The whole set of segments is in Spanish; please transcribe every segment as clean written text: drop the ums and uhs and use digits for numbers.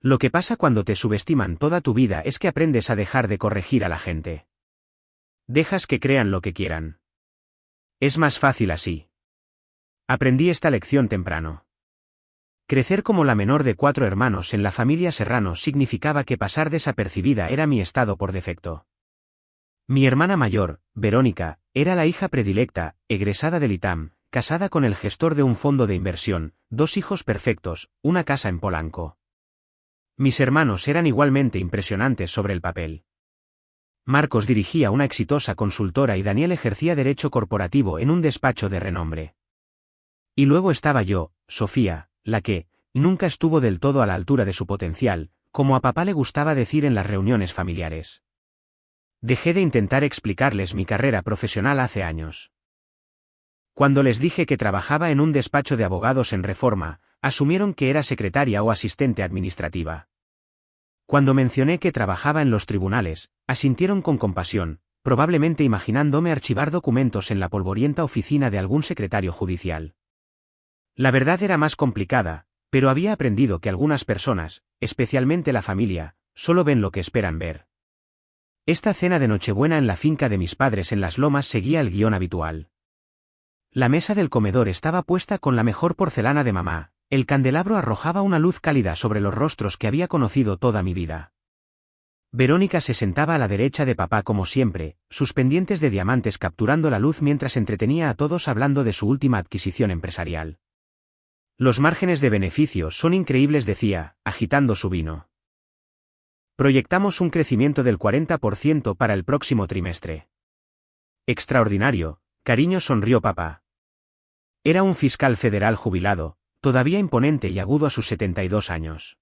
Lo que pasa cuando te subestiman toda tu vida es que aprendes a dejar de corregir a la gente. Dejas que crean lo que quieran. Es más fácil así. Aprendí esta lección temprano. Crecer como la menor de 4 hermanos en la familia Serrano significaba que pasar desapercibida era mi estado por defecto. Mi hermana mayor, Verónica, era la hija predilecta, egresada del ITAM, casada con el gestor de un fondo de inversión, 2 hijos perfectos, una casa en Polanco. Mis hermanos eran igualmente impresionantes sobre el papel. Marcos dirigía una exitosa consultora y Daniel ejercía derecho corporativo en un despacho de renombre. Y luego estaba yo, Sofía, la que nunca estuvo del todo a la altura de su potencial, como a papá le gustaba decir en las reuniones familiares. Dejé de intentar explicarles mi carrera profesional hace años. Cuando les dije que trabajaba en un despacho de abogados en Reforma, asumieron que era secretaria o asistente administrativa. Cuando mencioné que trabajaba en los tribunales, asintieron con compasión, probablemente imaginándome archivar documentos en la polvorienta oficina de algún secretario judicial. La verdad era más complicada, pero había aprendido que algunas personas, especialmente la familia, solo ven lo que esperan ver. Esta cena de Nochebuena en la finca de mis padres en Las Lomas seguía el guión habitual. La mesa del comedor estaba puesta con la mejor porcelana de mamá, el candelabro arrojaba una luz cálida sobre los rostros que había conocido toda mi vida. Verónica se sentaba a la derecha de papá como siempre, sus pendientes de diamantes capturando la luz mientras entretenía a todos hablando de su última adquisición empresarial. Los márgenes de beneficios son increíbles, decía, agitando su vino. Proyectamos un crecimiento del 40% para el próximo trimestre. Extraordinario, cariño, sonrió papá. Era un fiscal federal jubilado, todavía imponente y agudo a sus 72 años.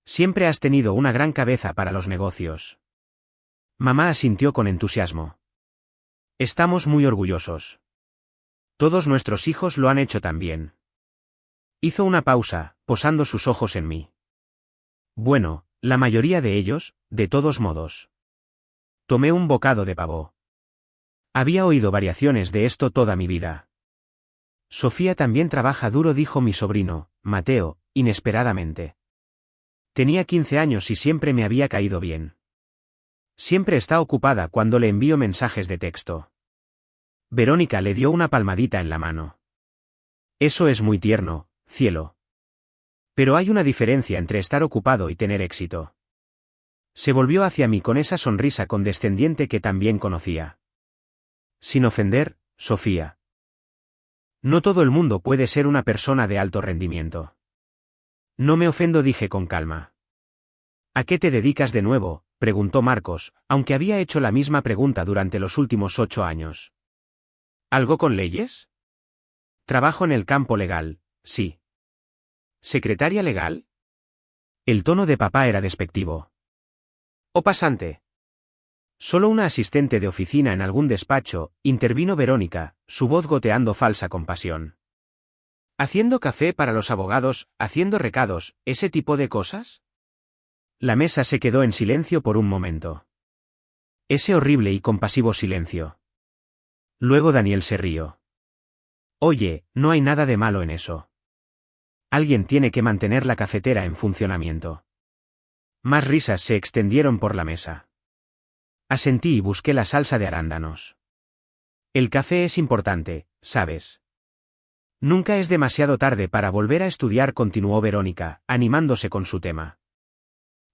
Siempre has tenido una gran cabeza para los negocios. Mamá asintió con entusiasmo. Estamos muy orgullosos. Todos nuestros hijos lo han hecho también. Hizo una pausa, posando sus ojos en mí. Bueno, la mayoría de ellos, de todos modos. Tomé un bocado de pavo. Había oído variaciones de esto toda mi vida. Sofía también trabaja duro, dijo mi sobrino, Mateo, inesperadamente. Tenía 15 años y siempre me había caído bien. Siempre está ocupada cuando le envío mensajes de texto. Verónica le dio una palmadita en la mano. Eso es muy tierno, cielo. Pero hay una diferencia entre estar ocupado y tener éxito. Se volvió hacia mí con esa sonrisa condescendiente que también conocía. Sin ofender, Sofía. No todo el mundo puede ser una persona de alto rendimiento. No me ofendo, dije con calma. ¿A qué te dedicas de nuevo?, preguntó Marcos, aunque había hecho la misma pregunta durante los últimos 8 años. ¿Algo con leyes? Trabajo en el campo legal, sí. ¿Secretaria legal? El tono de papá era despectivo. ¿O pasante? Solo una asistente de oficina en algún despacho, intervino Verónica, su voz goteando falsa compasión. ¿Haciendo café para los abogados, haciendo recados, ese tipo de cosas? La mesa se quedó en silencio por un momento. Ese horrible y compasivo silencio. Luego Daniel se rió. Oye, no hay nada de malo en eso. Alguien tiene que mantener la cafetera en funcionamiento. Más risas se extendieron por la mesa. Asentí y busqué la salsa de arándanos. El café es importante, ¿sabes? Nunca es demasiado tarde para volver a estudiar, continuó Verónica, animándose con su tema.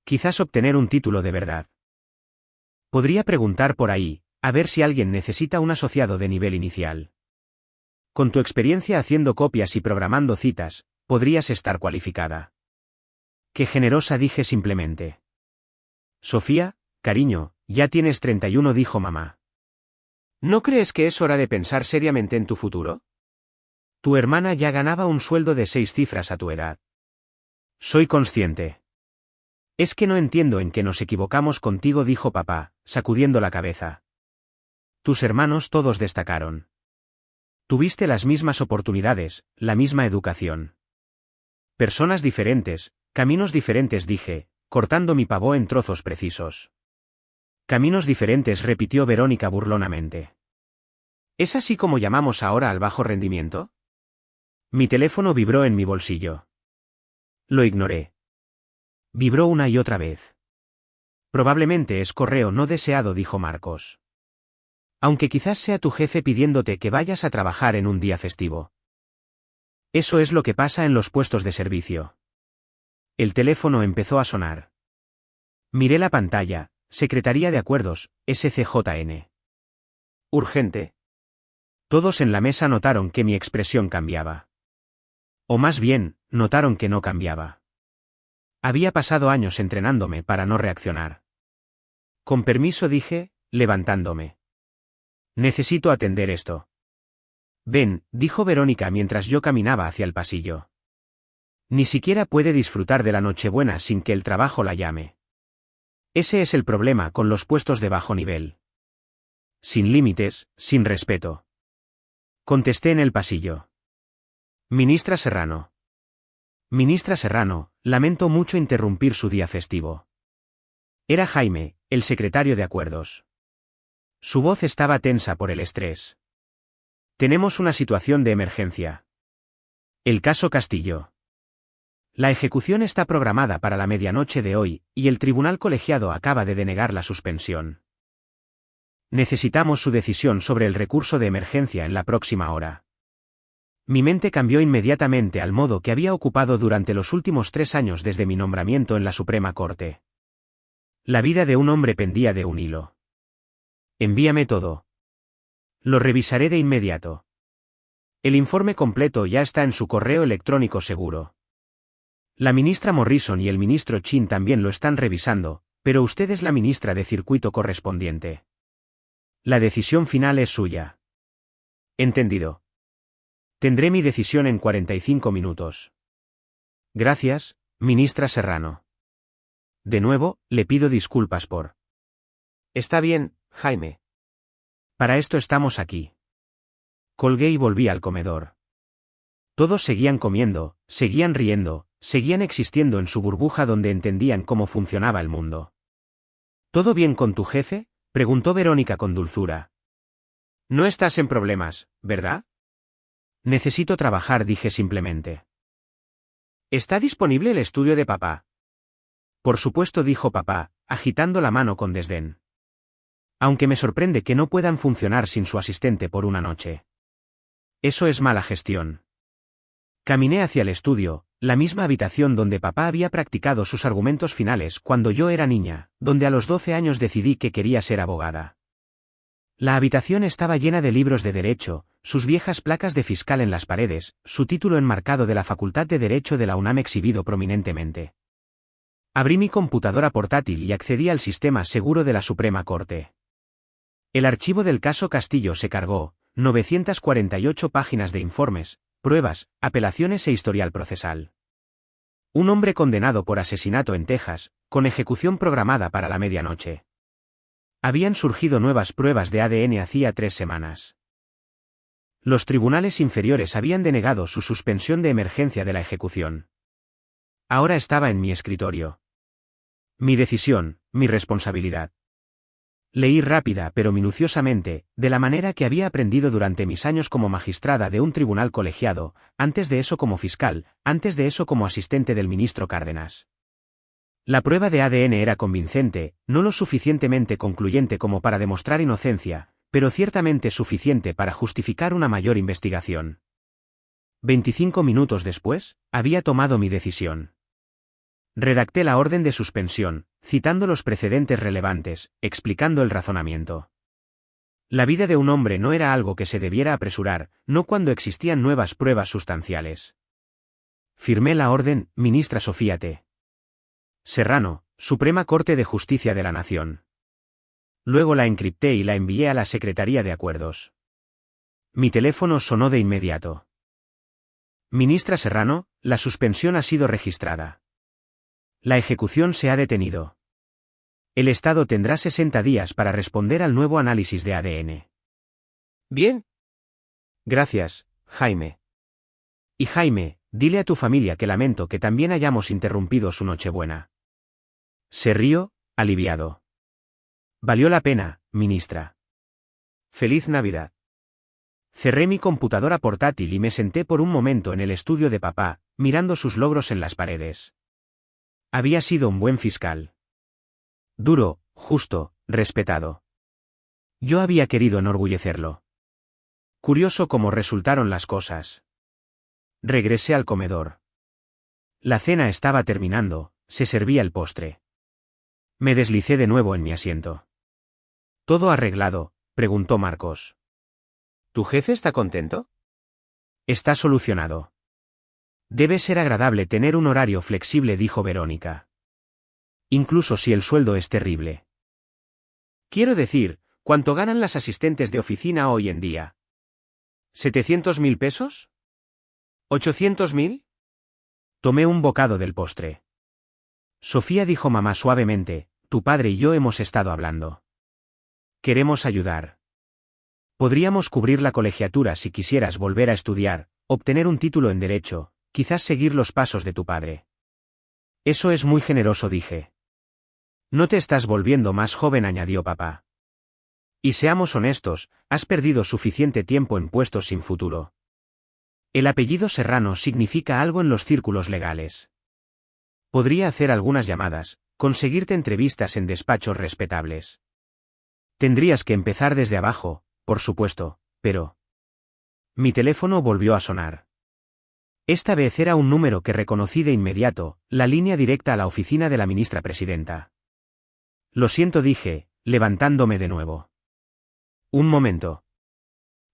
Quizás obtener un título de verdad. Podría preguntar por ahí, a ver si alguien necesita un asociado de nivel inicial. Con tu experiencia haciendo copias y programando citas, podrías estar cualificada. Qué generosa, dije simplemente. Sofía, cariño, ya tienes 31, dijo mamá. ¿No crees que es hora de pensar seriamente en tu futuro? Tu hermana ya ganaba un sueldo de 6 cifras a tu edad. Soy consciente. Es que no entiendo en qué nos equivocamos contigo, dijo papá, sacudiendo la cabeza. Tus hermanos todos destacaron. Tuviste las mismas oportunidades, la misma educación. Personas diferentes, caminos diferentes, dije, cortando mi pavo en trozos precisos. Caminos diferentes, repitió Verónica burlonamente. ¿Es así como llamamos ahora al bajo rendimiento? Mi teléfono vibró en mi bolsillo. Lo ignoré. Vibró una y otra vez. Probablemente es correo no deseado, dijo Marcos. Aunque quizás sea tu jefe pidiéndote que vayas a trabajar en un día festivo. Eso es lo que pasa en los puestos de servicio. El teléfono empezó a sonar. Miré la pantalla, Secretaría de Acuerdos, SCJN. Urgente. Todos en la mesa notaron que mi expresión cambiaba. O más bien, notaron que no cambiaba. Había pasado años entrenándome para no reaccionar. Con permiso, dije, levantándome. Necesito atender esto. Ven, dijo Verónica mientras yo caminaba hacia el pasillo. Ni siquiera puede disfrutar de la Nochebuena sin que el trabajo la llame. Ese es el problema con los puestos de bajo nivel. Sin límites, sin respeto. Contesté en el pasillo. Ministra Serrano. Ministra Serrano, lamento mucho interrumpir su día festivo. Era Jaime, el secretario de Acuerdos. Su voz estaba tensa por el estrés. Tenemos una situación de emergencia. El caso Castillo. La ejecución está programada para la medianoche de hoy, y el tribunal colegiado acaba de denegar la suspensión. Necesitamos su decisión sobre el recurso de emergencia en la próxima hora. Mi mente cambió inmediatamente al modo que había ocupado durante los últimos 3 años desde mi nombramiento en la Suprema Corte. La vida de un hombre pendía de un hilo. Envíame todo. Lo revisaré de inmediato. El informe completo ya está en su correo electrónico seguro. La ministra Morrison y el ministro Chin también lo están revisando, pero usted es la ministra de circuito correspondiente. La decisión final es suya. Entendido. Tendré mi decisión en 45 minutos. Gracias, ministra Serrano. De nuevo, le pido disculpas por... Está bien, Jaime. Para esto estamos aquí. Colgué y volví al comedor. Todos seguían comiendo, seguían riendo, seguían existiendo en su burbuja donde entendían cómo funcionaba el mundo. ¿Todo bien con tu jefe?, preguntó Verónica con dulzura. No estás en problemas, ¿verdad? Necesito trabajar, dije simplemente. ¿Está disponible el estudio de papá? Por supuesto, dijo papá, agitando la mano con desdén. Aunque me sorprende que no puedan funcionar sin su asistente por una noche. Eso es mala gestión. Caminé hacia el estudio, la misma habitación donde papá había practicado sus argumentos finales cuando yo era niña, donde a los 12 años decidí que quería ser abogada. La habitación estaba llena de libros de derecho, sus viejas placas de fiscal en las paredes, su título enmarcado de la Facultad de Derecho de la UNAM exhibido prominentemente. Abrí mi computadora portátil y accedí al sistema seguro de la Suprema Corte. El archivo del caso Castillo se cargó, 948 páginas de informes, pruebas, apelaciones e historial procesal. Un hombre condenado por asesinato en Texas, con ejecución programada para la medianoche. Habían surgido nuevas pruebas de ADN hacía 3 semanas. Los tribunales inferiores habían denegado su suspensión de emergencia de la ejecución. Ahora estaba en mi escritorio. Mi decisión, mi responsabilidad. Leí rápida pero minuciosamente, de la manera que había aprendido durante mis años como magistrada de un tribunal colegiado, antes de eso como fiscal, antes de eso como asistente del ministro Cárdenas. La prueba de ADN era convincente, no lo suficientemente concluyente como para demostrar inocencia, pero ciertamente suficiente para justificar una mayor investigación. 25 minutos después, había tomado mi decisión. Redacté la orden de suspensión, citando los precedentes relevantes, explicando el razonamiento. La vida de un hombre no era algo que se debiera apresurar, no cuando existían nuevas pruebas sustanciales. Firmé la orden, ministra Sofía T. Serrano, Suprema Corte de Justicia de la Nación. Luego la encripté y la envié a la Secretaría de Acuerdos. Mi teléfono sonó de inmediato. Ministra Serrano, la suspensión ha sido registrada. La ejecución se ha detenido. El Estado tendrá 60 días para responder al nuevo análisis de ADN. Bien. Gracias, Jaime. Y Jaime, dile a tu familia que lamento que también hayamos interrumpido su Nochebuena. Se rió, aliviado. Valió la pena, ministra. Feliz Navidad. Cerré mi computadora portátil y me senté por un momento en el estudio de papá, mirando sus logros en las paredes. Había sido un buen fiscal. Duro, justo, respetado. Yo había querido enorgullecerlo. Curioso cómo resultaron las cosas. Regresé al comedor. La cena estaba terminando, se servía el postre. Me deslicé de nuevo en mi asiento. ¿Todo arreglado?, preguntó Marcos. ¿Tu jefe está contento? Está solucionado. Debe ser agradable tener un horario flexible, dijo Verónica. Incluso si el sueldo es terrible. Quiero decir, ¿cuánto ganan las asistentes de oficina hoy en día? ¿700.000 pesos? ¿800.000? Tomé un bocado del postre. Sofía, dijo mamá suavemente, tu padre y yo hemos estado hablando. Queremos ayudar. Podríamos cubrir la colegiatura si quisieras volver a estudiar, obtener un título en derecho, quizás seguir los pasos de tu padre. Eso es muy generoso, dije. No te estás volviendo más joven, añadió papá. Y seamos honestos, has perdido suficiente tiempo en puestos sin futuro. El apellido Serrano significa algo en los círculos legales. Podría hacer algunas llamadas, conseguirte entrevistas en despachos respetables. Tendrías que empezar desde abajo, por supuesto, pero... Mi teléfono volvió a sonar. Esta vez era un número que reconocí de inmediato, la línea directa a la oficina de la ministra presidenta. Lo siento, dije, levantándome de nuevo. Un momento.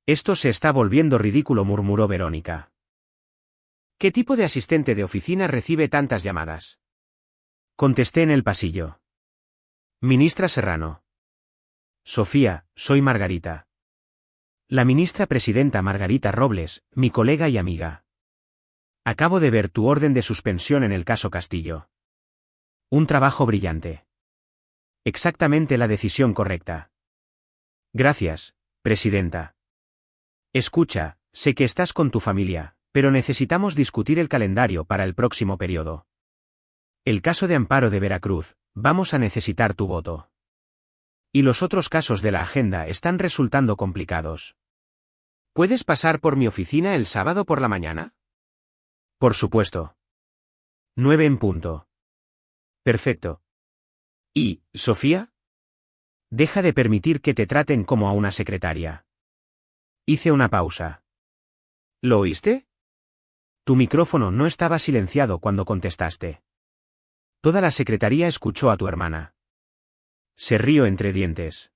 Esto se está volviendo ridículo, murmuró Verónica. ¿Qué tipo de asistente de oficina recibe tantas llamadas? Contesté en el pasillo. Ministra Serrano. Sofía, soy Margarita. La ministra presidenta Margarita Robles, mi colega y amiga. Acabo de ver tu orden de suspensión en el caso Castillo. Un trabajo brillante. Exactamente la decisión correcta. Gracias, presidenta. Escucha, sé que estás con tu familia, pero necesitamos discutir el calendario para el próximo periodo. El caso de Amparo de Veracruz, vamos a necesitar tu voto. Y los otros casos de la agenda están resultando complicados. ¿Puedes pasar por mi oficina el sábado por la mañana? Por supuesto. 9 en punto. Perfecto. ¿Y, Sofía? Deja de permitir que te traten como a una secretaria. Hice una pausa. ¿Lo oíste? Tu micrófono no estaba silenciado cuando contestaste. Toda la secretaría escuchó a tu hermana. Se rió entre dientes.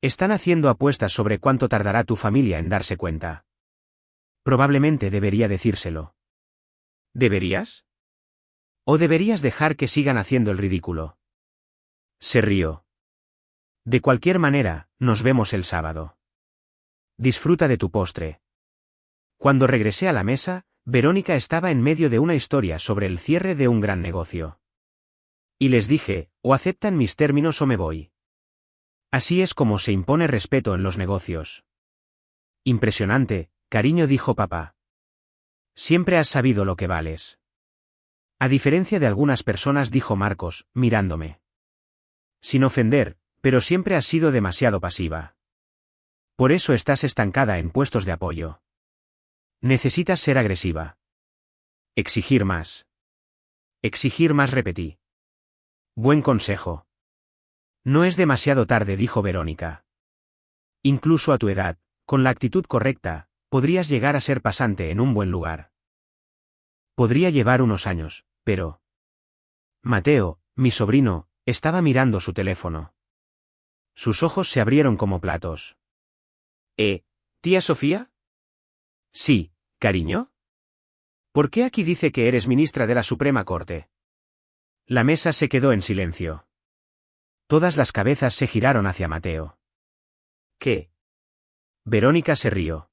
Están haciendo apuestas sobre cuánto tardará tu familia en darse cuenta. Probablemente debería decírselo. ¿Deberías? ¿O deberías dejar que sigan haciendo el ridículo? Se rió. De cualquier manera, nos vemos el sábado. Disfruta de tu postre. Cuando regresé a la mesa, Verónica estaba en medio de una historia sobre el cierre de un gran negocio. Y les dije, o aceptan mis términos o me voy. Así es como se impone respeto en los negocios. Impresionante, cariño, dijo papá. Siempre has sabido lo que vales. A diferencia de algunas personas, dijo Marcos, mirándome. Sin ofender, pero siempre has sido demasiado pasiva. Por eso estás estancada en puestos de apoyo. Necesitas ser agresiva. Exigir más. Exigir más, repetí. Buen consejo. No es demasiado tarde, dijo Verónica. Incluso a tu edad, con la actitud correcta, podrías llegar a ser pasante en un buen lugar. Podría llevar unos años, pero... Mateo, mi sobrino, estaba mirando su teléfono. Sus ojos se abrieron como platos. ¿Tía Sofía? Sí, cariño. ¿Por qué aquí dice que eres ministra de la Suprema Corte? La mesa se quedó en silencio. Todas las cabezas se giraron hacia Mateo. ¿Qué? Verónica se rió.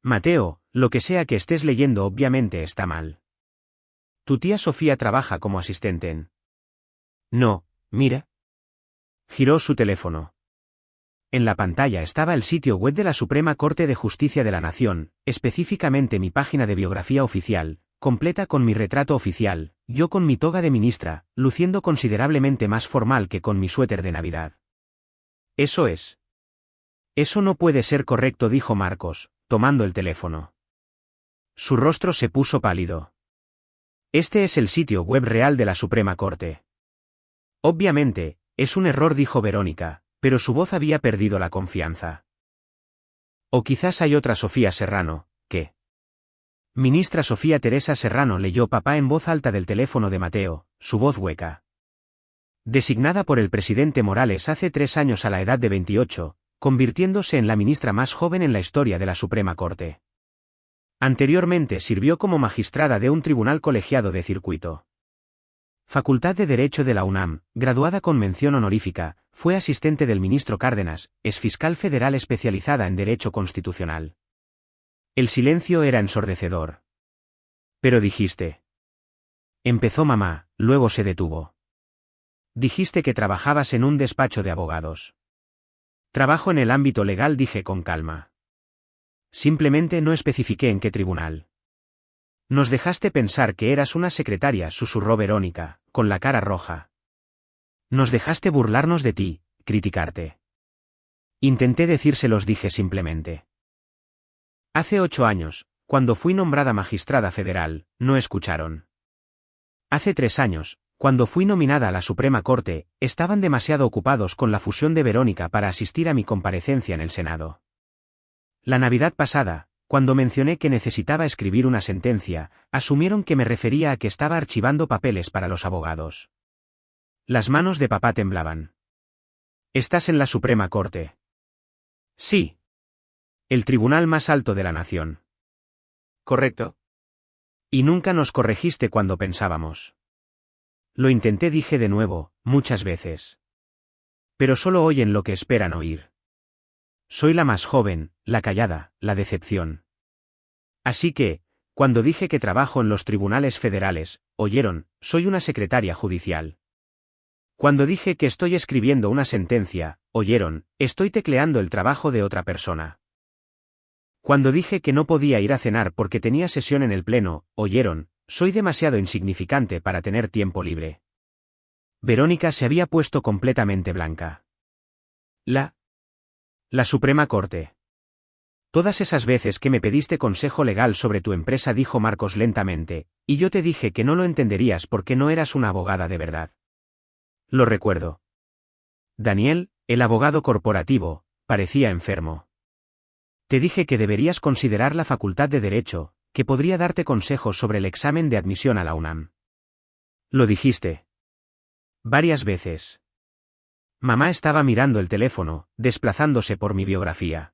Mateo, lo que sea que estés leyendo obviamente está mal. Tu tía Sofía trabaja como asistente en... No, mira. Giró su teléfono. En la pantalla estaba el sitio web de la Suprema Corte de Justicia de la Nación, específicamente mi página de biografía oficial, completa con mi retrato oficial, yo con mi toga de ministra, luciendo considerablemente más formal que con mi suéter de Navidad. Eso es. Eso no puede ser correcto, dijo Marcos, tomando el teléfono. Su rostro se puso pálido. Este es el sitio web real de la Suprema Corte. Obviamente, es un error, dijo Verónica, pero su voz había perdido la confianza. O quizás hay otra Sofía Serrano, ¿qué? Ministra Sofía Teresa Serrano, leyó papá en voz alta del teléfono de Mateo, su voz hueca. Designada por el presidente Morales hace 3 años a la edad de 28, convirtiéndose en la ministra más joven en la historia de la Suprema Corte. Anteriormente sirvió como magistrada de un tribunal colegiado de circuito. Facultad de Derecho de la UNAM, graduada con mención honorífica, fue asistente del ministro Cárdenas, es fiscal federal especializada en Derecho Constitucional. El silencio era ensordecedor. Pero dijiste. Empezó mamá, luego se detuvo. Dijiste que trabajabas en un despacho de abogados. Trabajo en el ámbito legal, dije con calma. Simplemente no especifiqué en qué tribunal. Nos dejaste pensar que eras una secretaria, susurró Verónica, con la cara roja. Nos dejaste burlarnos de ti, criticarte. Intenté decírselos, dije simplemente. Hace 8 años, cuando fui nombrada magistrada federal, no escucharon. Hace 3 años, cuando fui nominada a la Suprema Corte, estaban demasiado ocupados con la fusión de Verónica para asistir a mi comparecencia en el Senado. La Navidad pasada, cuando mencioné que necesitaba escribir una sentencia, asumieron que me refería a que estaba archivando papeles para los abogados. Las manos de papá temblaban. ¿Estás en la Suprema Corte? Sí. El tribunal más alto de la nación. Correcto. Y nunca nos corregiste cuando pensábamos. Lo intenté, dije de nuevo, muchas veces. Pero solo oyen lo que esperan oír. Soy la más joven, la callada, la decepción. Así que, cuando dije que trabajo en los tribunales federales, oyeron, soy una secretaria judicial. Cuando dije que estoy escribiendo una sentencia, oyeron, estoy tecleando el trabajo de otra persona. Cuando dije que no podía ir a cenar porque tenía sesión en el Pleno, oyeron, soy demasiado insignificante para tener tiempo libre. Verónica se había puesto completamente blanca. La Suprema Corte. Todas esas veces que me pediste consejo legal sobre tu empresa, dijo Marcos lentamente, y yo te dije que no lo entenderías porque no eras una abogada de verdad. Lo recuerdo. Daniel, el abogado corporativo, parecía enfermo. Te dije que deberías considerar la Facultad de Derecho, que podría darte consejos sobre el examen de admisión a la UNAM. Lo dijiste. Varias veces. Mamá estaba mirando el teléfono, desplazándose por mi biografía.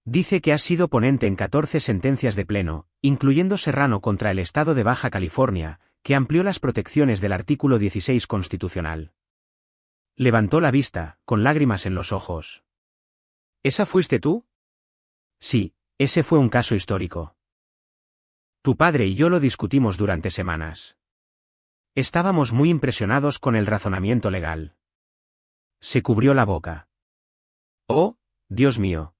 Dice que has sido ponente en 14 sentencias de pleno, incluyendo Serrano contra el Estado de Baja California, que amplió las protecciones del artículo 16 constitucional. Levantó la vista, con lágrimas en los ojos. ¿Esa fuiste tú? Sí, ese fue un caso histórico. Tu padre y yo lo discutimos durante semanas. Estábamos muy impresionados con el razonamiento legal. Se cubrió la boca. ¡Oh, Dios mío!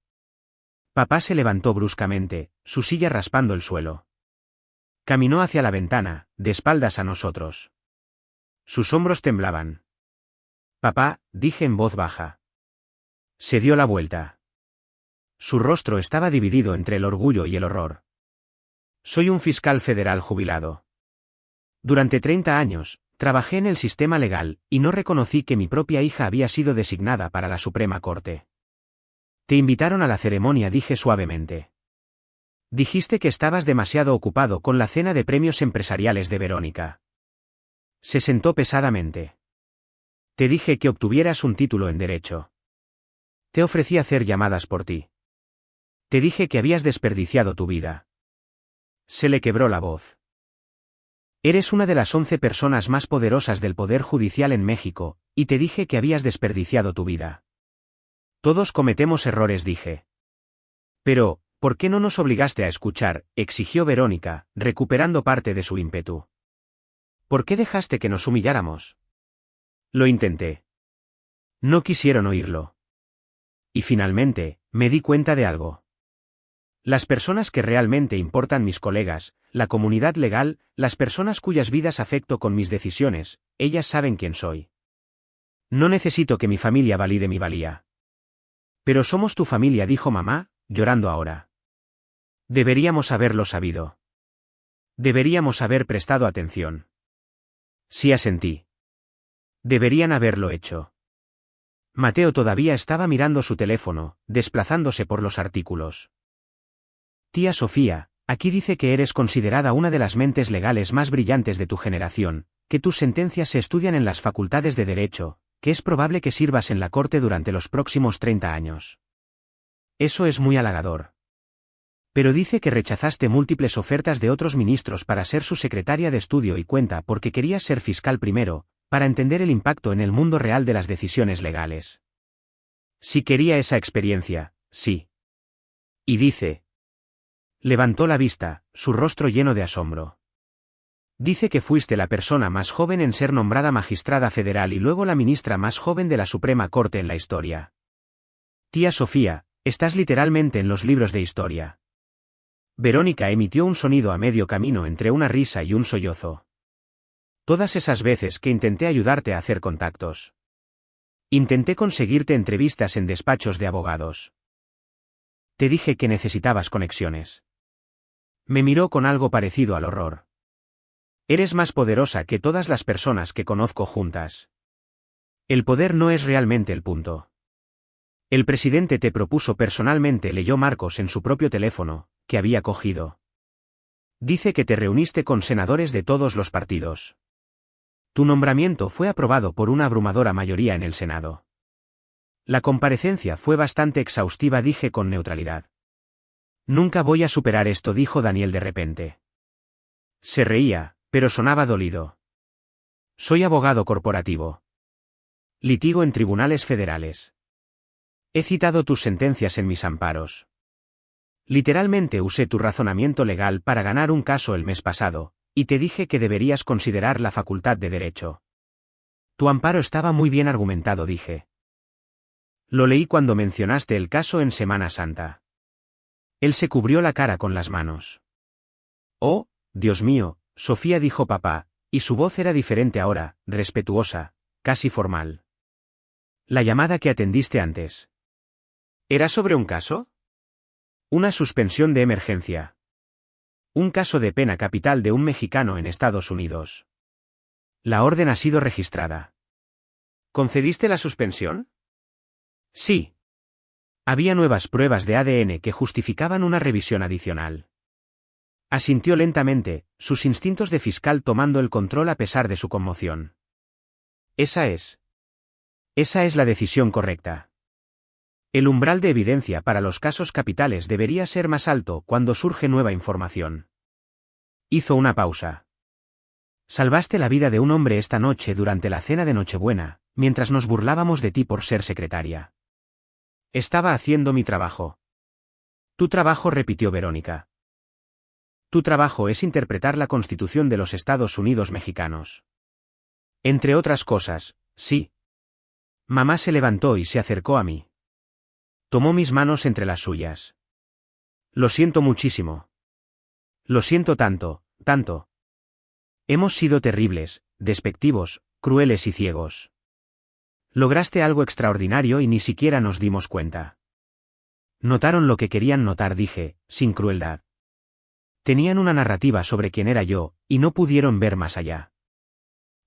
Papá se levantó bruscamente, su silla raspando el suelo. Caminó hacia la ventana, de espaldas a nosotros. Sus hombros temblaban. Papá, dije en voz baja. Se dio la vuelta. Su rostro estaba dividido entre el orgullo y el horror. Soy un fiscal federal jubilado. Durante 30 años, trabajé en el sistema legal, y no reconocí que mi propia hija había sido designada para la Suprema Corte. Te invitaron a la ceremonia, dije suavemente. Dijiste que estabas demasiado ocupado con la cena de premios empresariales de Verónica. Se sentó pesadamente. Te dije que obtuvieras un título en Derecho. Te ofrecí hacer llamadas por ti. Te dije que habías desperdiciado tu vida. Se le quebró la voz. Eres una de las 11 personas más poderosas del Poder Judicial en México, y te dije que habías desperdiciado tu vida. Todos cometemos errores, dije. Pero, ¿por qué no nos obligaste a escuchar?, exigió Verónica, recuperando parte de su ímpetu. ¿Por qué dejaste que nos humilláramos? Lo intenté. No quisieron oírlo. Y finalmente, me di cuenta de algo. Las personas que realmente importan, mis colegas, la comunidad legal, las personas cuyas vidas afecto con mis decisiones, ellas saben quién soy. No necesito que mi familia valide mi valía. Pero somos tu familia, dijo mamá, llorando ahora. Deberíamos haberlo sabido. Deberíamos haber prestado atención. Sí, asentí. Deberían haberlo hecho. Mateo todavía estaba mirando su teléfono, desplazándose por los artículos. Tía Sofía, aquí dice que eres considerada una de las mentes legales más brillantes de tu generación, que tus sentencias se estudian en las facultades de Derecho, que es probable que sirvas en la corte durante los próximos 30 años. Eso es muy halagador. Pero dice que rechazaste múltiples ofertas de otros ministros para ser su secretaria de estudio y cuenta porque querías ser fiscal primero, para entender el impacto en el mundo real de las decisiones legales. Si quería esa experiencia, sí. Y dice. Levantó la vista, su rostro lleno de asombro. Dice que fuiste la persona más joven en ser nombrada magistrada federal y luego la ministra más joven de la Suprema Corte en la historia. Tía Sofía, estás literalmente en los libros de historia. Verónica emitió un sonido a medio camino entre una risa y un sollozo. Todas esas veces que intenté ayudarte a hacer contactos. Intenté conseguirte entrevistas en despachos de abogados. Te dije que necesitabas conexiones. Me miró con algo parecido al horror. Eres más poderosa que todas las personas que conozco juntas. El poder no es realmente el punto. El presidente te propuso personalmente, leyó Marcos en su propio teléfono, que había cogido. Dice que te reuniste con senadores de todos los partidos. Tu nombramiento fue aprobado por una abrumadora mayoría en el Senado. La comparecencia fue bastante exhaustiva, dije con neutralidad. Nunca voy a superar esto, dijo Daniel de repente. Se reía, pero sonaba dolido. Soy abogado corporativo. Litigo en tribunales federales. He citado tus sentencias en mis amparos. Literalmente usé tu razonamiento legal para ganar un caso el mes pasado, y te dije que deberías considerar la facultad de Derecho. Tu amparo estaba muy bien argumentado, dije. Lo leí cuando mencionaste el caso en Semana Santa. Él se cubrió la cara con las manos. Oh, Dios mío, Sofía, dijo papá, y su voz era diferente ahora, respetuosa, casi formal. La llamada que atendiste antes. ¿Era sobre un caso? Una suspensión de emergencia. Un caso de pena capital de un mexicano en Estados Unidos. La orden ha sido registrada. ¿Concediste la suspensión? Sí. Había nuevas pruebas de ADN que justificaban una revisión adicional. Asintió lentamente, sus instintos de fiscal tomando el control a pesar de su conmoción. Esa es la decisión correcta. El umbral de evidencia para los casos capitales debería ser más alto cuando surge nueva información. Hizo una pausa. Salvaste la vida de un hombre esta noche durante la cena de Nochebuena, mientras nos burlábamos de ti por ser secretaria. Estaba haciendo mi trabajo. Tu trabajo, repitió Verónica. Tu trabajo es interpretar la Constitución de los Estados Unidos mexicanos. Entre otras cosas, sí. Mamá se levantó y se acercó a mí. Tomó mis manos entre las suyas. Lo siento muchísimo. Lo siento tanto, tanto. Hemos sido terribles, despectivos, crueles y ciegos. Lograste algo extraordinario y ni siquiera nos dimos cuenta. Notaron lo que querían notar, dije, sin crueldad. Tenían una narrativa sobre quién era yo, y no pudieron ver más allá.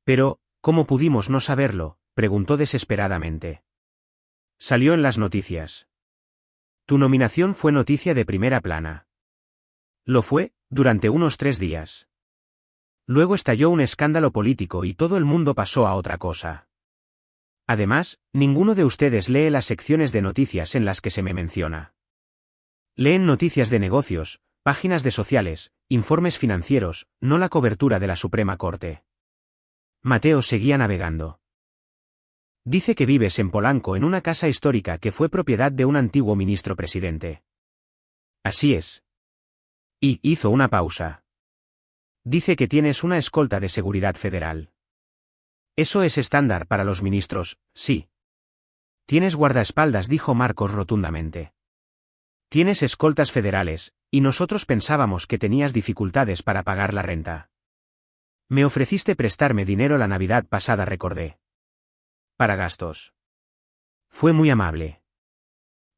Pero, ¿cómo pudimos no saberlo?, preguntó desesperadamente. Salió en las noticias. Tu nominación fue noticia de primera plana. Lo fue, durante unos 3 días. Luego estalló un escándalo político y todo el mundo pasó a otra cosa. Además, ninguno de ustedes lee las secciones de noticias en las que se me menciona. Leen noticias de negocios, páginas de sociales, informes financieros, no la cobertura de la Suprema Corte. Mateo seguía navegando. Dice que vives en Polanco en una casa histórica que fue propiedad de un antiguo ministro presidente. Así es. Y hizo una pausa. Dice que tienes una escolta de seguridad federal. Eso es estándar para los ministros, sí. Tienes guardaespaldas, dijo Marcos rotundamente. Tienes escoltas federales, y nosotros pensábamos que tenías dificultades para pagar la renta. Me ofreciste prestarme dinero la Navidad pasada, recordé. Para gastos. Fue muy amable.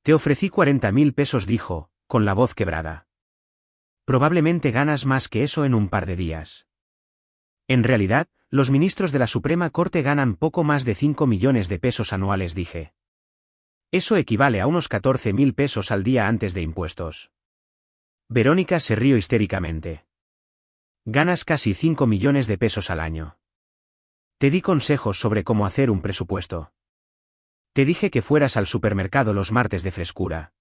Te ofrecí 40.000 pesos, dijo, con la voz quebrada. Probablemente ganas más que eso en un par de días. En realidad, los ministros de la Suprema Corte ganan poco más de 5 millones de pesos anuales, dije. Eso equivale a unos 14.000 pesos al día antes de impuestos. Verónica se rió histéricamente. Ganas casi 5 millones de pesos al año. Te di consejos sobre cómo hacer un presupuesto. Te dije que fueras al supermercado los martes de frescura.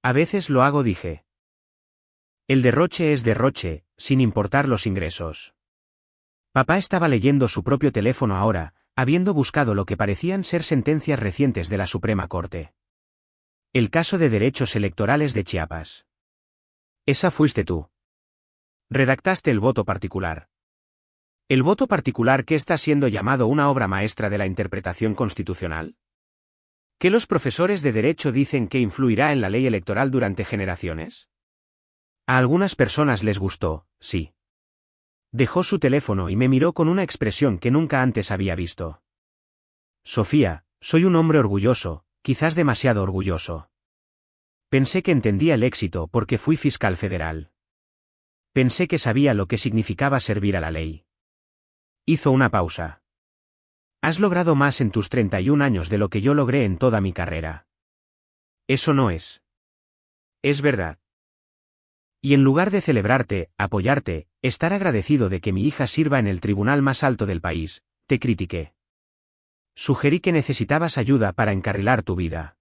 A veces lo hago, dije. El derroche es derroche, sin importar los ingresos. Papá estaba leyendo su propio teléfono ahora, habiendo buscado lo que parecían ser sentencias recientes de la Suprema Corte. El caso de derechos electorales de Chiapas. Esa fuiste tú. Redactaste el voto particular. ¿El voto particular que está siendo llamado una obra maestra de la interpretación constitucional? ¿Que los profesores de derecho dicen que influirá en la ley electoral durante generaciones? A algunas personas les gustó, sí. Dejó su teléfono y me miró con una expresión que nunca antes había visto. Sofía, soy un hombre orgulloso, quizás demasiado orgulloso. Pensé que entendía el éxito porque fui fiscal federal. Pensé que sabía lo que significaba servir a la ley. Hizo una pausa. Has logrado más en tus 31 años de lo que yo logré en toda mi carrera. Eso no es. Es verdad. Y en lugar de celebrarte, apoyarte, estar agradecido de que mi hija sirva en el tribunal más alto del país, te critiqué. Sugerí que necesitabas ayuda para encarrilar tu vida.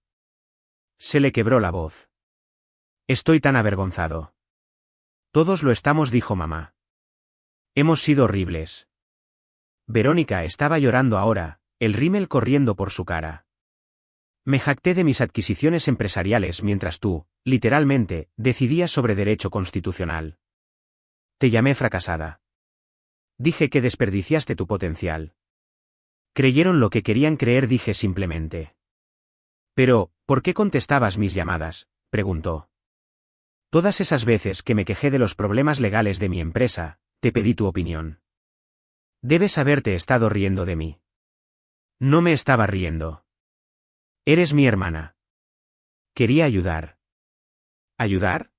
Se le quebró la voz. Estoy tan avergonzado. Todos lo estamos, dijo mamá. Hemos sido horribles. Verónica estaba llorando ahora, el rímel corriendo por su cara. Me jacté de mis adquisiciones empresariales mientras tú, literalmente, decidías sobre derecho constitucional. Te llamé fracasada. Dije que desperdiciaste tu potencial. Creyeron lo que querían creer, dije simplemente. Pero, ¿por qué contestabas mis llamadas?, preguntó. Todas esas veces que me quejé de los problemas legales de mi empresa, te pedí tu opinión. Debes haberte estado riendo de mí. No me estaba riendo. Eres mi hermana. Quería ayudar. ¿Ayudar?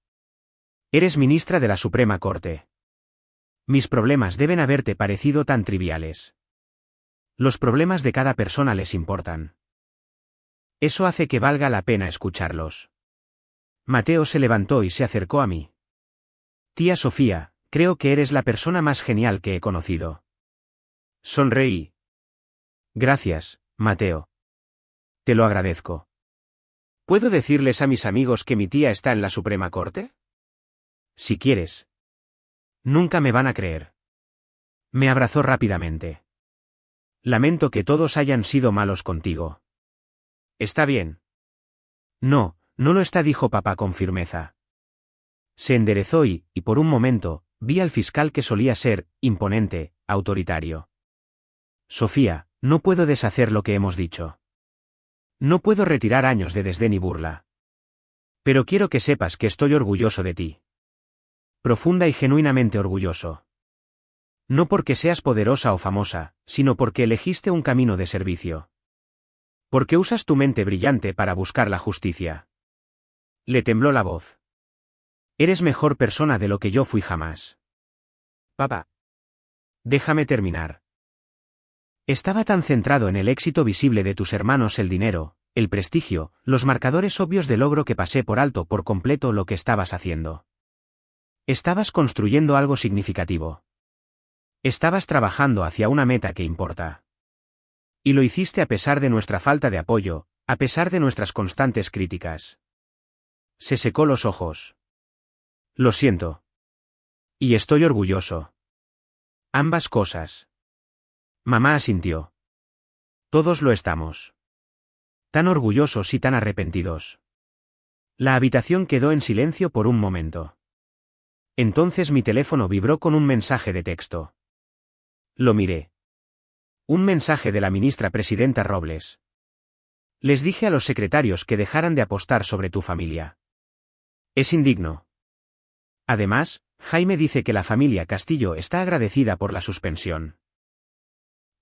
Eres ministra de la Suprema Corte. Mis problemas deben haberte parecido tan triviales. Los problemas de cada persona les importan. Eso hace que valga la pena escucharlos. Mateo se levantó y se acercó a mí. Tía Sofía, creo que eres la persona más genial que he conocido. Sonreí. Gracias, Mateo. Te lo agradezco. ¿Puedo decirles a mis amigos que mi tía está en la Suprema Corte? Si quieres. Nunca me van a creer. Me abrazó rápidamente. Lamento que todos hayan sido malos contigo. ¿Está bien? No, no lo está, dijo papá con firmeza. Se enderezó y, por un momento, vi al fiscal que solía ser, imponente, autoritario. Sofía, no puedo deshacer lo que hemos dicho. No puedo retirar años de desdén y burla. Pero quiero que sepas que estoy orgulloso de ti. Profunda y genuinamente orgulloso. No porque seas poderosa o famosa, sino porque elegiste un camino de servicio. Porque usas tu mente brillante para buscar la justicia. Le tembló la voz. Eres mejor persona de lo que yo fui jamás. Papá. Déjame terminar. Estaba tan centrado en el éxito visible de tus hermanos, el dinero, el prestigio, los marcadores obvios de logro, que pasé por alto por completo lo que estabas haciendo. Estabas construyendo algo significativo. Estabas trabajando hacia una meta que importa. Y lo hiciste a pesar de nuestra falta de apoyo, a pesar de nuestras constantes críticas. Se secó los ojos. Lo siento. Y estoy orgulloso. Ambas cosas. Mamá asintió. Todos lo estamos. Tan orgullosos y tan arrepentidos. La habitación quedó en silencio por un momento. Entonces mi teléfono vibró con un mensaje de texto. Lo miré. Un mensaje de la ministra presidenta Robles. Les dije a los secretarios que dejaran de apostar sobre tu familia. Es indigno. Además, Jaime dice que la familia Castillo está agradecida por la suspensión.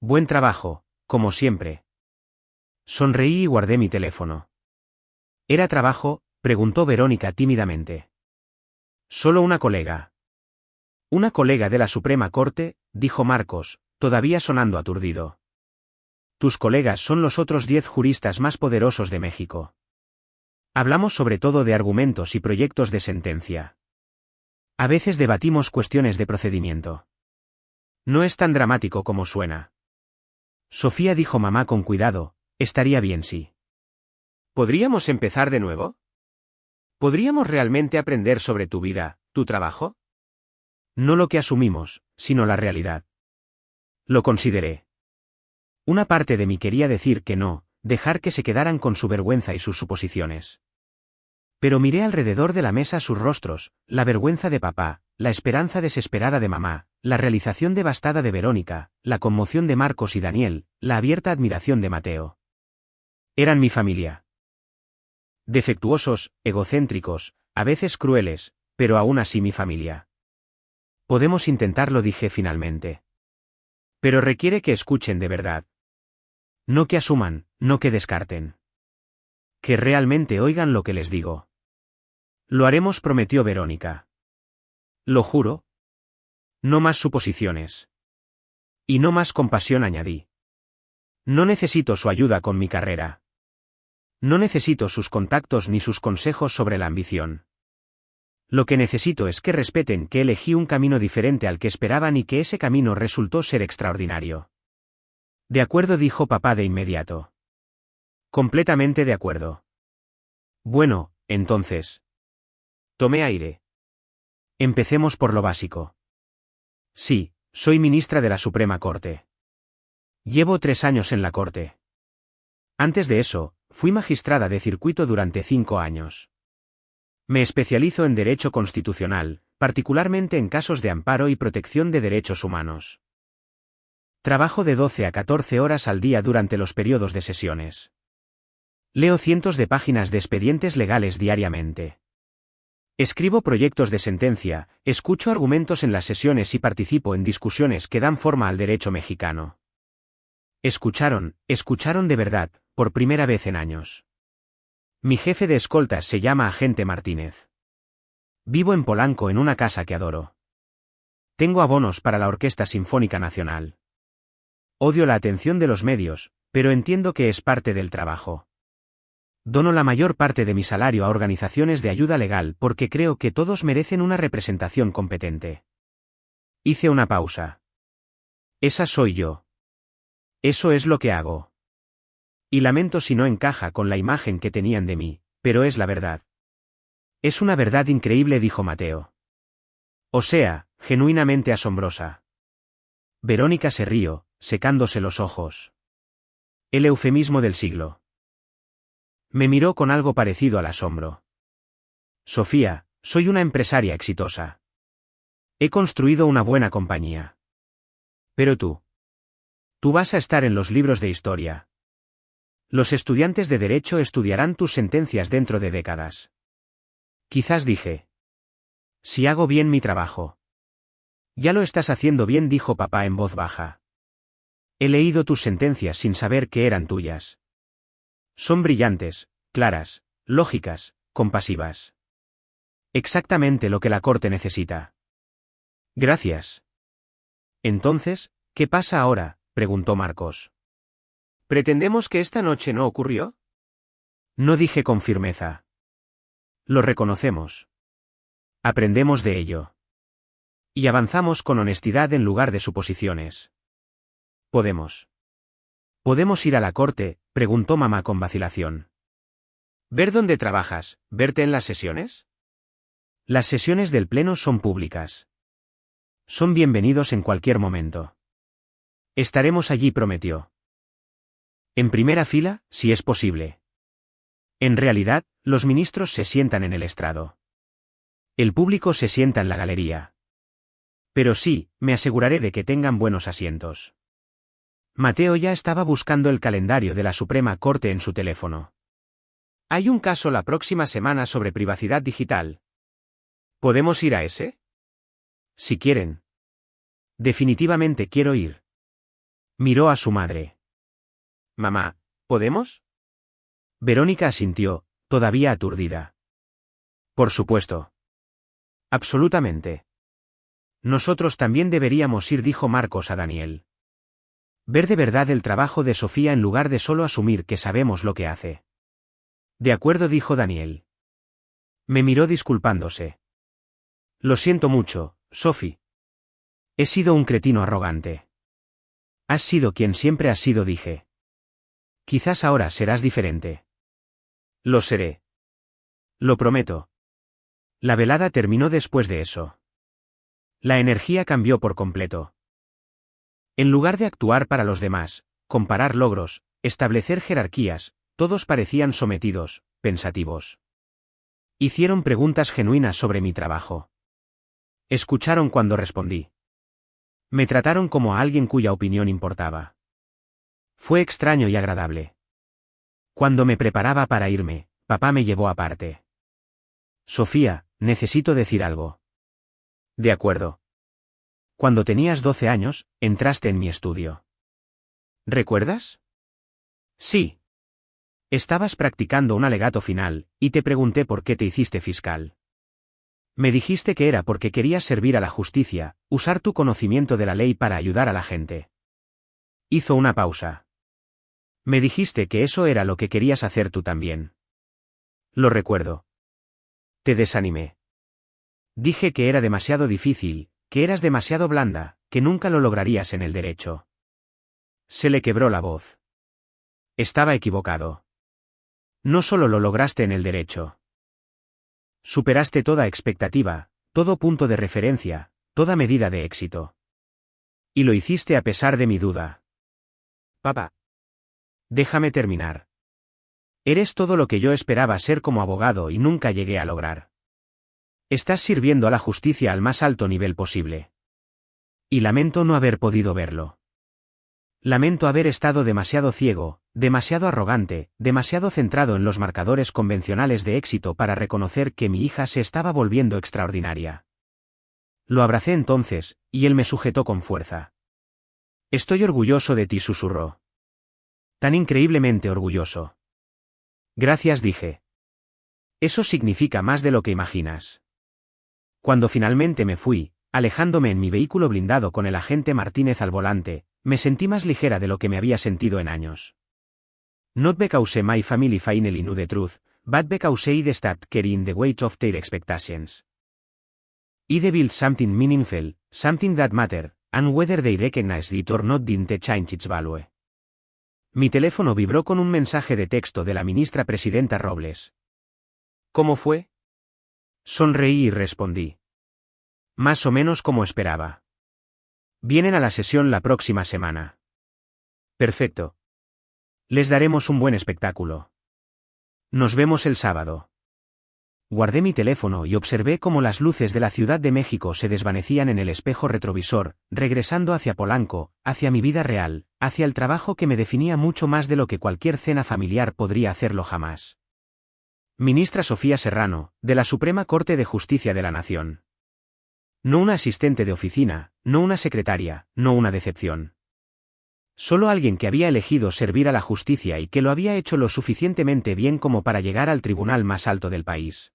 Buen trabajo, como siempre. Sonreí y guardé mi teléfono. ¿Era trabajo?, preguntó Verónica tímidamente. Solo una colega. Una colega de la Suprema Corte, dijo Marcos, todavía sonando aturdido. Tus colegas son los otros 10 juristas más poderosos de México. Hablamos sobre todo de argumentos y proyectos de sentencia. A veces debatimos cuestiones de procedimiento. No es tan dramático como suena. Sofía, dijo mamá con cuidado, estaría bien si. ¿Podríamos empezar de nuevo? ¿Podríamos realmente aprender sobre tu vida, tu trabajo? No lo que asumimos, sino la realidad. Lo consideré. Una parte de mí quería decir que no, dejar que se quedaran con su vergüenza y sus suposiciones. Pero miré alrededor de la mesa sus rostros, la vergüenza de papá, la esperanza desesperada de mamá, la realización devastada de Verónica, la conmoción de Marcos y Daniel, la abierta admiración de Mateo. Eran mi familia. Defectuosos, egocéntricos, a veces crueles, pero aún así mi familia. Podemos intentarlo, dije finalmente. Pero requiere que escuchen de verdad. No que asuman, no que descarten. Que realmente oigan lo que les digo. Lo haremos, prometió Verónica. Lo juro. No más suposiciones. Y no más compasión, añadí. No necesito su ayuda con mi carrera. No necesito sus contactos ni sus consejos sobre la ambición. Lo que necesito es que respeten que elegí un camino diferente al que esperaban y que ese camino resultó ser extraordinario. De acuerdo, dijo papá de inmediato. Completamente de acuerdo. Bueno, entonces. Tomé aire. Empecemos por lo básico. Sí, soy ministra de la Suprema Corte. Llevo 3 años en la Corte. Antes de eso, fui magistrada de circuito durante 5 años. Me especializo en derecho constitucional, particularmente en casos de amparo y protección de derechos humanos. Trabajo de 12 a 14 horas al día durante los periodos de sesiones. Leo cientos de páginas de expedientes legales diariamente. Escribo proyectos de sentencia, escucho argumentos en las sesiones y participo en discusiones que dan forma al derecho mexicano. Escucharon de verdad, por primera vez en años. Mi jefe de escoltas se llama Agente Martínez. Vivo en Polanco en una casa que adoro. Tengo abonos para la Orquesta Sinfónica Nacional. Odio la atención de los medios, pero entiendo que es parte del trabajo. Dono la mayor parte de mi salario a organizaciones de ayuda legal porque creo que todos merecen una representación competente. Hice una pausa. Esa soy yo. Eso es lo que hago. Y lamento si no encaja con la imagen que tenían de mí, pero es la verdad. Es una verdad increíble, dijo Mateo. O sea, genuinamente asombrosa. Verónica se rió, secándose los ojos. El eufemismo del siglo. Me miró con algo parecido al asombro. Sofía, soy una empresaria exitosa. He construido una buena compañía. Pero tú. Tú vas a estar en los libros de historia. Los estudiantes de derecho estudiarán tus sentencias dentro de décadas. Quizás, dije. Si hago bien mi trabajo. Ya lo estás haciendo bien, dijo papá en voz baja. He leído tus sentencias sin saber que eran tuyas. Son brillantes, claras, lógicas, compasivas. Exactamente lo que la Corte necesita. Gracias. Entonces, ¿qué pasa ahora?, preguntó Marcos. ¿Pretendemos que esta noche no ocurrió? No, dije con firmeza. Lo reconocemos. Aprendemos de ello. Y avanzamos con honestidad en lugar de suposiciones. ¿Podemos ir a la Corte?, preguntó mamá con vacilación. ¿Ver dónde trabajas, verte en las sesiones? Las sesiones del Pleno son públicas. Son bienvenidos en cualquier momento. Estaremos allí, prometió. En primera fila, si es posible. En realidad, los ministros se sientan en el estrado. El público se sienta en la galería. Pero sí, me aseguraré de que tengan buenos asientos. Mateo ya estaba buscando el calendario de la Suprema Corte en su teléfono. Hay un caso la próxima semana sobre privacidad digital. ¿Podemos ir a ese? Si quieren. Definitivamente quiero ir. Miró a su madre. Mamá, ¿podemos? Verónica asintió, todavía aturdida. Por supuesto. Absolutamente. Nosotros también deberíamos ir, dijo Marcos a Daniel. Ver de verdad el trabajo de Sofía en lugar de solo asumir que sabemos lo que hace. De acuerdo, dijo Daniel. Me miró disculpándose. Lo siento mucho, Sophie. He sido un cretino arrogante. Has sido quien siempre has sido, dije. Quizás ahora serás diferente. Lo seré. Lo prometo. La velada terminó después de eso. La energía cambió por completo. En lugar de actuar para los demás, comparar logros, establecer jerarquías, todos parecían sometidos, pensativos. Hicieron preguntas genuinas sobre mi trabajo. Escucharon cuando respondí. Me trataron como a alguien cuya opinión importaba. Fue extraño y agradable. Cuando me preparaba para irme, papá me llevó aparte. Sofía, necesito decir algo. De acuerdo. Cuando tenías 12 años, entraste en mi estudio. ¿Recuerdas? Sí. Estabas practicando un alegato final, y te pregunté por qué te hiciste fiscal. Me dijiste que era porque querías servir a la justicia, usar tu conocimiento de la ley para ayudar a la gente. Hizo una pausa. Me dijiste que eso era lo que querías hacer tú también. Lo recuerdo. Te desanimé. Dije que era demasiado difícil, que eras demasiado blanda, que nunca lo lograrías en el derecho. Se le quebró la voz. Estaba equivocado. No solo lo lograste en el derecho. Superaste toda expectativa, todo punto de referencia, toda medida de éxito. Y lo hiciste a pesar de mi duda. Papá. Déjame terminar. Eres todo lo que yo esperaba ser como abogado y nunca llegué a lograr. Estás sirviendo a la justicia al más alto nivel posible. Y lamento no haber podido verlo. Lamento haber estado demasiado ciego, demasiado arrogante, demasiado centrado en los marcadores convencionales de éxito para reconocer que mi hija se estaba volviendo extraordinaria. Lo abracé entonces, y él me sujetó con fuerza. Estoy orgulloso de ti, susurró. Tan increíblemente orgulloso. Gracias, dije. Eso significa más de lo que imaginas. Cuando finalmente me fui, alejándome en mi vehículo blindado con el agente Martínez al volante, me sentí más ligera de lo que me había sentido en años. Not because my family finally knew the truth, but because I stopped carrying the weight of their expectations. I built something meaningful, something that mattered, and whether they recognized it or not didn't change its value. Mi teléfono vibró con un mensaje de texto de la ministra presidenta Robles. ¿Cómo fue? Sonreí y respondí. Más o menos como esperaba. Vienen a la sesión la próxima semana. Perfecto. Les daremos un buen espectáculo. Nos vemos el sábado. Guardé mi teléfono y observé cómo las luces de la Ciudad de México se desvanecían en el espejo retrovisor, regresando hacia Polanco, hacia mi vida real, hacia el trabajo que me definía mucho más de lo que cualquier cena familiar podría hacerlo jamás. Ministra Sofía Serrano, de la Suprema Corte de Justicia de la Nación. No una asistente de oficina, no una secretaria, no una decepción. Solo alguien que había elegido servir a la justicia y que lo había hecho lo suficientemente bien como para llegar al tribunal más alto del país.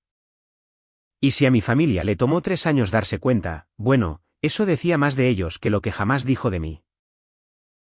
Y si a mi familia le tomó 3 años darse cuenta, bueno, eso decía más de ellos que lo que jamás dijo de mí.